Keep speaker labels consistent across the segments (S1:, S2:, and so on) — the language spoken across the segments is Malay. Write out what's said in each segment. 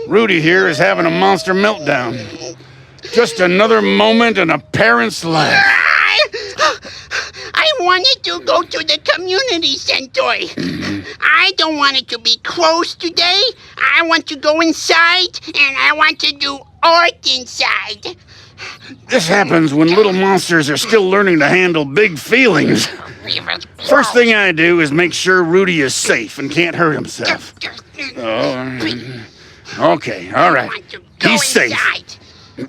S1: Rudy here is having a monster meltdown. Just another moment in a parent's life.
S2: I wanted to go to the community center. I don't want it to be closed today. I want to go inside, and I want to do art inside.
S1: This happens when little monsters are still learning to handle big feelings. First thing I do is make sure Rudy is safe and can't hurt himself. Okay, all right. He's safe.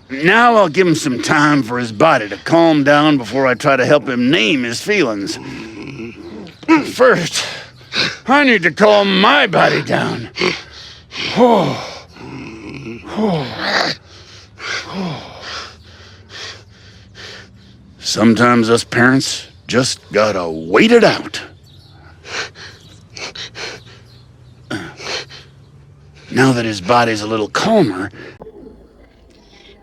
S1: Now I'll give him some time for his body to calm down before I try to help him name his feelings. First, I need to calm my body down. Sometimes us parents just gotta wait it out. Now that his body's a little calmer.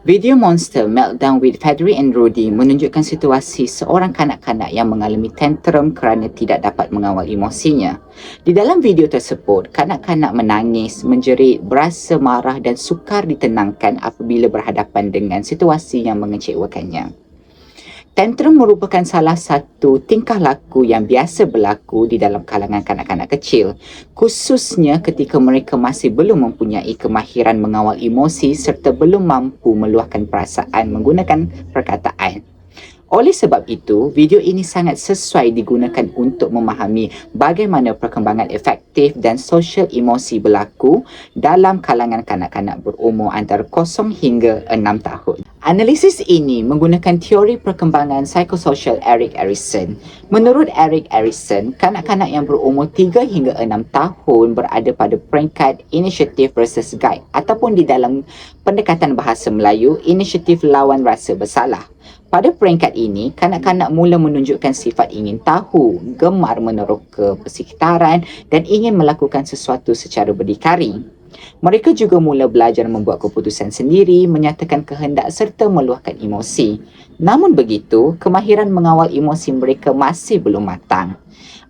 S3: Video Monster Meltdown with Fedri and Rudy menunjukkan situasi seorang kanak-kanak yang mengalami tantrum kerana tidak dapat mengawal emosinya. Di dalam video tersebut, kanak-kanak menangis, menjerit, berasa marah dan sukar ditenangkan apabila berhadapan dengan situasi yang mengecewakannya. Tantrum merupakan salah satu tingkah laku yang biasa berlaku di dalam kalangan kanak-kanak kecil, khususnya ketika mereka masih belum mempunyai kemahiran mengawal emosi serta belum mampu meluahkan perasaan menggunakan perkataan. Oleh sebab itu, video ini sangat sesuai digunakan untuk memahami bagaimana perkembangan efektif dan sosial emosi berlaku dalam kalangan kanak-kanak berumur antara 0 hingga 6 tahun. Analisis ini menggunakan teori perkembangan psikososial Erik Erikson. Menurut Erik Erikson, kanak-kanak yang berumur 3 hingga 6 tahun berada pada peringkat inisiatif versus guide ataupun di dalam pendekatan bahasa Melayu, inisiatif lawan rasa bersalah. Pada peringkat ini, kanak-kanak mula menunjukkan sifat ingin tahu, gemar meneroka persekitaran dan ingin melakukan sesuatu secara berdikari. Mereka juga mula belajar membuat keputusan sendiri, menyatakan kehendak serta meluahkan emosi. Namun begitu, kemahiran mengawal emosi mereka masih belum matang.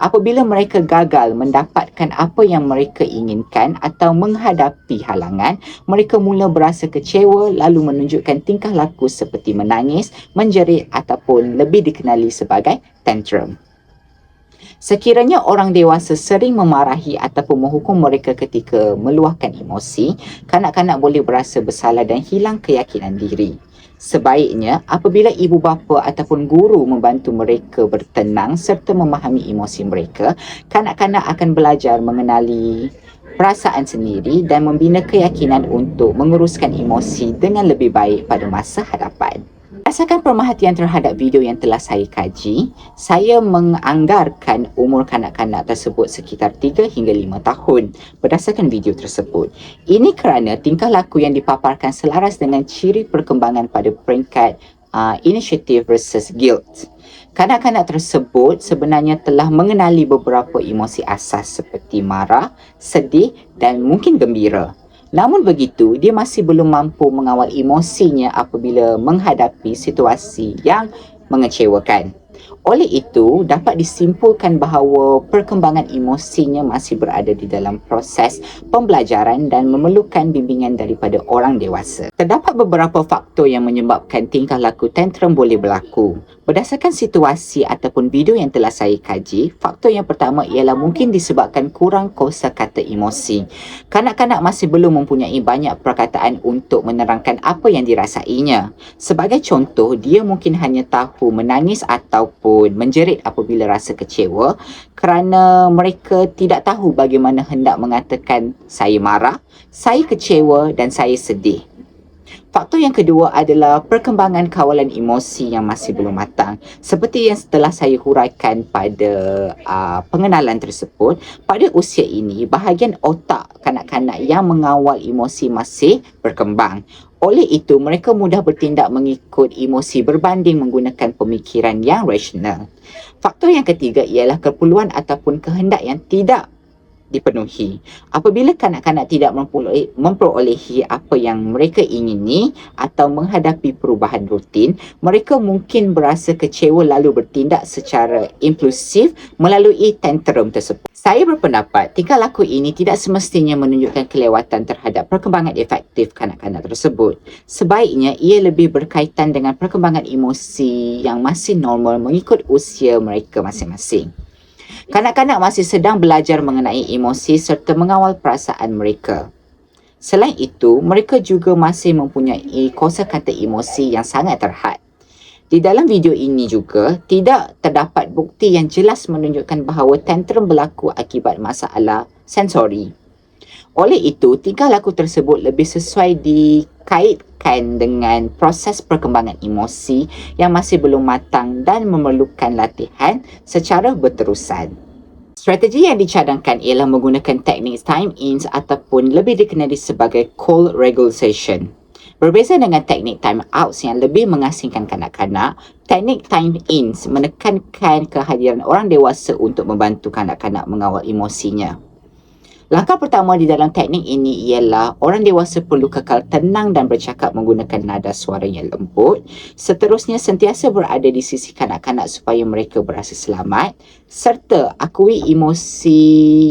S3: Apabila mereka gagal mendapatkan apa yang mereka inginkan atau menghadapi halangan, mereka mula berasa kecewa lalu menunjukkan tingkah laku seperti menangis, menjerit ataupun lebih dikenali sebagai tantrum. Sekiranya orang dewasa sering memarahi ataupun menghukum mereka ketika meluahkan emosi, kanak-kanak boleh berasa bersalah dan hilang keyakinan diri. Sebaiknya, apabila ibu bapa ataupun guru membantu mereka bertenang serta memahami emosi mereka, kanak-kanak akan belajar mengenali perasaan sendiri dan membina keyakinan untuk menguruskan emosi dengan lebih baik pada masa hadapan. Berdasarkan pemerhatian terhadap video yang telah saya kaji, saya menganggarkan umur kanak-kanak tersebut sekitar 3 hingga 5 tahun berdasarkan video tersebut. Ini kerana tingkah laku yang dipaparkan selaras dengan ciri perkembangan pada peringkat initiative versus guilt. Kanak-kanak tersebut sebenarnya telah mengenali beberapa emosi asas seperti marah, sedih dan mungkin gembira. Namun begitu, dia masih belum mampu mengawal emosinya apabila menghadapi situasi yang mengecewakan. Oleh itu, dapat disimpulkan bahawa perkembangan emosinya masih berada di dalam proses pembelajaran dan memerlukan bimbingan daripada orang dewasa. Terdapat beberapa faktor yang menyebabkan tingkah laku tantrum boleh berlaku. Berdasarkan situasi ataupun video yang telah saya kaji, faktor yang pertama ialah mungkin disebabkan kurang kosakata emosi. Kanak-kanak masih belum mempunyai banyak perkataan untuk menerangkan apa yang dirasainya. Sebagai contoh, dia mungkin hanya tahu menangis ataupun menjerit apabila rasa kecewa kerana mereka tidak tahu bagaimana hendak mengatakan saya marah, saya kecewa dan saya sedih. Faktor yang kedua adalah perkembangan kawalan emosi yang masih belum matang. Seperti yang telah saya huraikan pada pengenalan tersebut, pada usia ini, bahagian otak kanak-kanak yang mengawal emosi masih berkembang. Oleh itu, mereka mudah bertindak mengikut emosi berbanding menggunakan pemikiran yang rasional. Faktor yang ketiga ialah keperluan ataupun kehendak yang tidak dipenuhi. Apabila kanak-kanak tidak memperolehi apa yang mereka ingini atau menghadapi perubahan rutin, mereka mungkin berasa kecewa lalu bertindak secara impulsif melalui tantrum tersebut. Saya berpendapat tingkah laku ini tidak semestinya menunjukkan kelewatan terhadap perkembangan efektif kanak-kanak tersebut. Sebaiknya ia lebih berkaitan dengan perkembangan emosi yang masih normal mengikut usia mereka masing-masing. Kanak-kanak masih sedang belajar mengenai emosi serta mengawal perasaan mereka. Selain itu, mereka juga masih mempunyai kosakata emosi yang sangat terhad. Di dalam video ini juga, tidak terdapat bukti yang jelas menunjukkan bahawa tantrum berlaku akibat masalah sensori. Oleh itu, tingkah laku tersebut lebih sesuai dikaitkan dengan proses perkembangan emosi yang masih belum matang dan memerlukan latihan secara berterusan. Strategi yang dicadangkan ialah menggunakan teknik time-ins ataupun lebih dikenali sebagai cold regulation. Berbeza dengan teknik time-outs yang lebih mengasingkan kanak-kanak, teknik time-ins menekankan kehadiran orang dewasa untuk membantu kanak-kanak mengawal emosinya. Langkah pertama di dalam teknik ini ialah orang dewasa perlu kekal tenang dan bercakap menggunakan nada suara yang lembut. Seterusnya sentiasa berada di sisi kanak-kanak supaya mereka berasa selamat serta akui emosi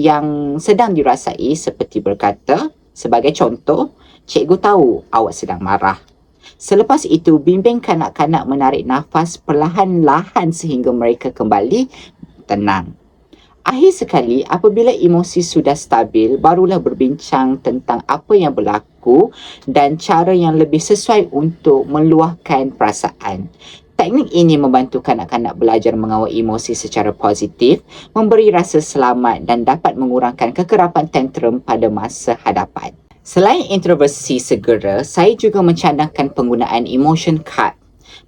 S3: yang sedang dirasai seperti berkata, sebagai contoh, cikgu tahu awak sedang marah. Selepas itu, bimbing kanak-kanak menarik nafas perlahan-lahan sehingga mereka kembali tenang. Akhir sekali, apabila emosi sudah stabil, barulah berbincang tentang apa yang berlaku dan cara yang lebih sesuai untuk meluahkan perasaan. Teknik ini membantu kanak-kanak belajar mengawal emosi secara positif, memberi rasa selamat dan dapat mengurangkan kekerapan tantrum pada masa hadapan. Selain introversi segera, saya juga mencadangkan penggunaan emotion card.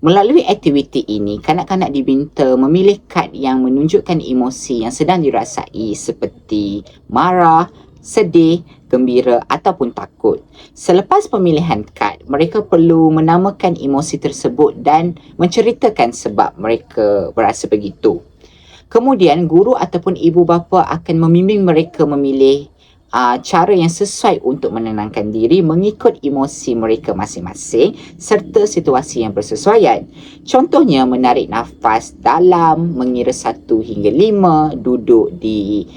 S3: Melalui aktiviti ini, kanak-kanak diminta memilih kad yang menunjukkan emosi yang sedang dirasai seperti marah, sedih, gembira ataupun takut. Selepas pemilihan kad, mereka perlu menamakan emosi tersebut dan menceritakan sebab mereka berasa begitu. Kemudian, guru ataupun ibu bapa akan membimbing mereka memilih cara yang sesuai untuk menenangkan diri mengikut emosi mereka masing-masing serta situasi yang bersesuaian. Contohnya menarik nafas dalam, mengira 1 hingga 5, duduk di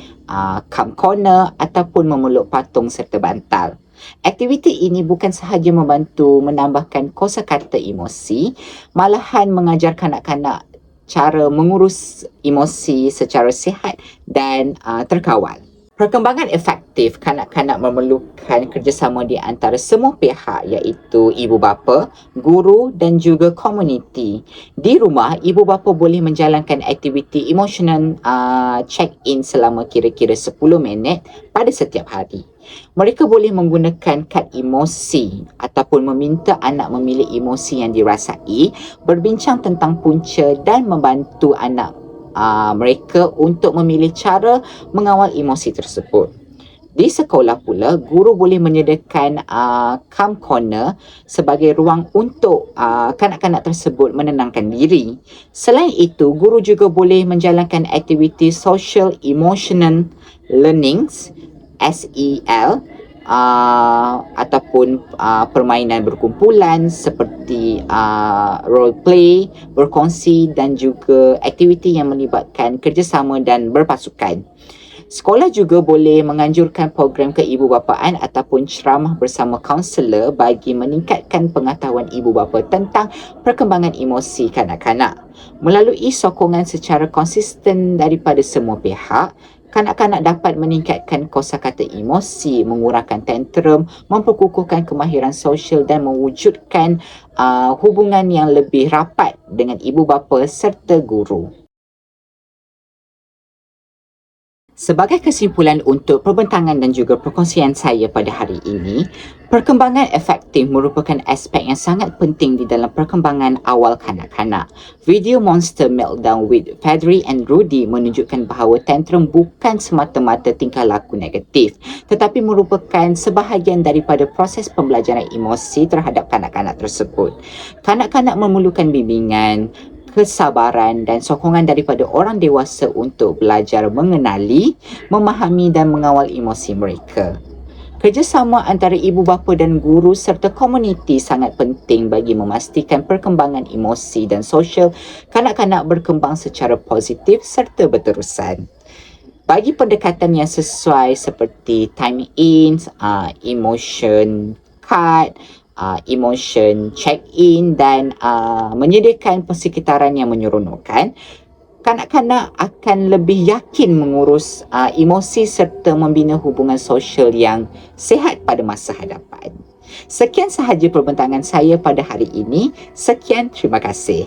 S3: calm corner ataupun memeluk patung serta bantal. Aktiviti ini bukan sahaja membantu menambahkan kosakata emosi, malahan mengajar kanak-kanak cara mengurus emosi secara sihat dan terkawal. Perkembangan efektif kanak-kanak memerlukan kerjasama di antara semua pihak iaitu ibu bapa, guru dan juga komuniti. Di rumah, ibu bapa boleh menjalankan aktiviti emotional check-in selama kira-kira 10 minit pada setiap hari. Mereka boleh menggunakan kad emosi ataupun meminta anak memilih emosi yang dirasai, berbincang tentang punca dan membantu anak mereka untuk memilih cara mengawal emosi tersebut. Di sekolah pula, guru boleh menyediakan calm corner sebagai ruang untuk kanak-kanak tersebut menenangkan diri. Selain itu, guru juga boleh menjalankan aktiviti social emotional learnings SEL ataupun permainan berkumpulan seperti role play, berkongsi dan juga aktiviti yang melibatkan kerjasama dan berpasukan. Sekolah juga boleh menganjurkan program keibubapaan ataupun ceramah bersama kaunselor bagi meningkatkan pengetahuan ibu bapa tentang perkembangan emosi kanak-kanak. Melalui sokongan secara konsisten daripada semua pihak, kanak-kanak dapat meningkatkan kosakata emosi, mengurangkan tantrum, memperkukuhkan kemahiran sosial dan mewujudkan hubungan yang lebih rapat dengan ibu bapa serta guru. Sebagai kesimpulan untuk perbentangan dan juga perkongsian saya pada hari ini, perkembangan efektif merupakan aspek yang sangat penting di dalam perkembangan awal kanak-kanak. Video Monster Meltdown with Fedri and Rudy menunjukkan bahawa tantrum bukan semata-mata tingkah laku negatif, tetapi merupakan sebahagian daripada proses pembelajaran emosi terhadap kanak-kanak tersebut. Kanak-kanak memerlukan bimbingan, kesabaran dan sokongan daripada orang dewasa untuk belajar mengenali, memahami dan mengawal emosi mereka. Kerjasama antara ibu bapa dan guru serta komuniti sangat penting bagi memastikan perkembangan emosi dan sosial kanak-kanak berkembang secara positif serta berterusan. Bagi pendekatan yang sesuai seperti time in, emotion card, emotion check-in dan menyediakan persekitaran yang menyeronokkan, kanak-kanak akan lebih yakin mengurus emosi serta membina hubungan sosial yang sihat pada masa hadapan. Sekian sahaja perbincangan saya pada hari ini. Sekian, terima kasih.